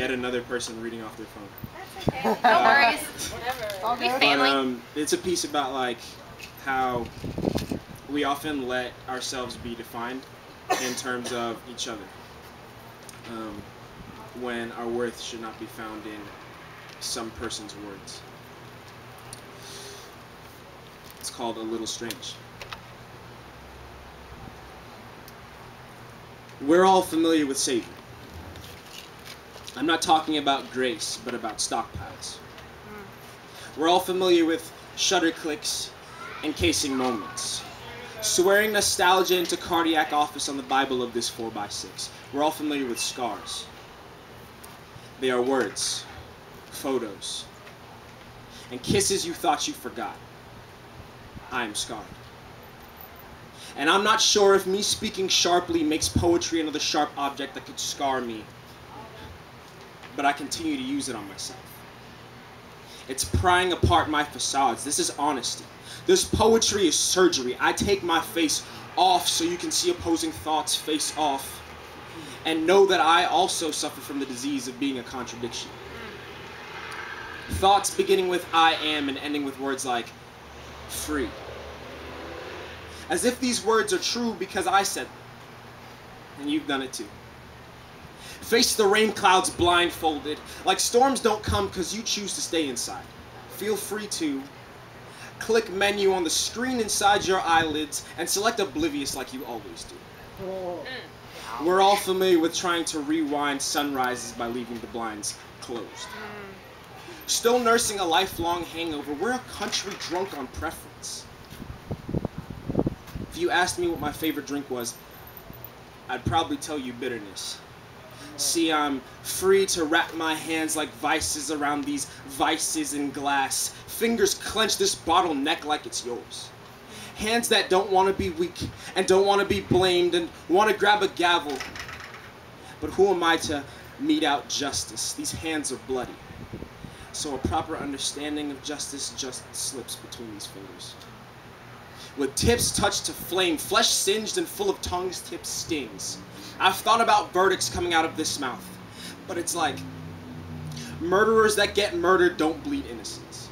yet another person reading off their phone. That's okay. No worries. Whatever. We family. But it's a piece about like how we often let ourselves be defined in terms of each other, when our worth should not be found in some person's words. It's called A Little Strange. We're all familiar with Savior. I'm not talking about grace, but about stockpiles. We're all familiar with shutter clicks, encasing moments, swearing nostalgia into cardiac office on the Bible of this 4x6. We're all familiar with scars. They are words, photos, and kisses you thought you forgot. I am scarred. And I'm not sure if me speaking sharply makes poetry another sharp object that could scar me, but I continue to use it on myself. It's prying apart my facades. This is honesty. This poetry is surgery. I take my face off so you can see opposing thoughts face off, and know that I also suffer from the disease of being a contradiction. Thoughts beginning with I am and ending with words like free. As if these words are true because I said them, and you've done it too. Face the rain clouds blindfolded, like storms don't come because you choose to stay inside. Feel free to click menu on the screen inside your eyelids and select oblivious like you always do. We're all familiar with trying to rewind sunrises by leaving the blinds closed. Still nursing a lifelong hangover, we're a country drunk on preference. If you asked me what my favorite drink was, I'd probably tell you bitterness. See, I'm free to wrap my hands like vices around these vices in glass. Fingers clench this bottleneck like it's yours. Hands that don't want to be weak and don't want to be blamed and want to grab a gavel. But who am I to mete out justice? These hands are bloody. So a proper understanding of justice just slips between these fingers. With tips touched to flame, flesh singed and full of tongues tipped stings. I've thought about verdicts coming out of this mouth, but it's like murderers that get murdered don't bleed innocence.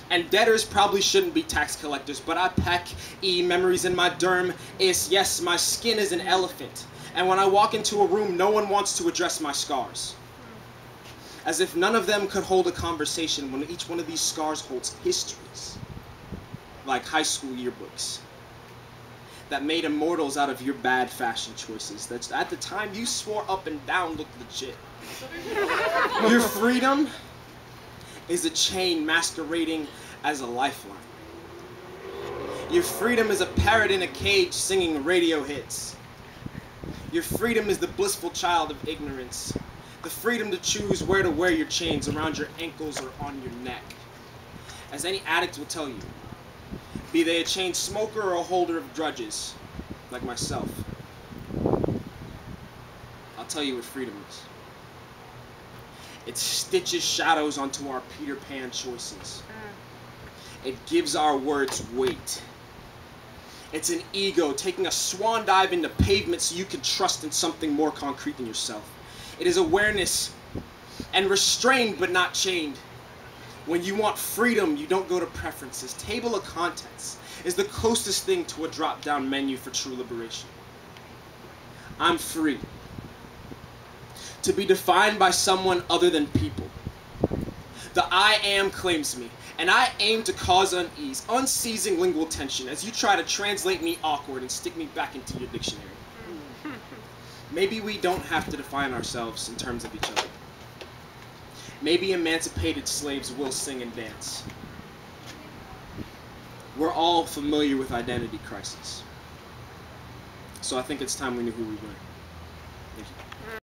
And debtors probably shouldn't be tax collectors, but I peck memories in my derm is, yes, my skin is an elephant. And when I walk into a room, no one wants to address my scars. As if none of them could hold a conversation when each one of these scars holds histories. Like high school yearbooks that made immortals out of your bad fashion choices that at the time you swore up and down looked legit. Your freedom is a chain masquerading as a lifeline. Your freedom is a parrot in a cage singing radio hits. Your freedom is the blissful child of ignorance. The freedom to choose where to wear your chains, around your ankles or on your neck. As any addict will tell you, be they a chain smoker or a holder of grudges, like myself, I'll tell you what freedom is. It stitches shadows onto our Peter Pan choices. It gives our words weight. It's an ego taking a swan dive into pavement so you can trust in something more concrete than yourself. It is awareness and restrained but not chained. When you want freedom, you don't go to preferences. Table of contents is the closest thing to a drop-down menu for true liberation. I'm free to be defined by someone other than people. The I am claims me, and I aim to cause unease, unceasing lingual tension as you try to translate me awkward and stick me back into your dictionary. Maybe we don't have to define ourselves in terms of each other. Maybe emancipated slaves will sing and dance. We're all familiar with identity crisis. So I think it's time we knew who we were. Thank you.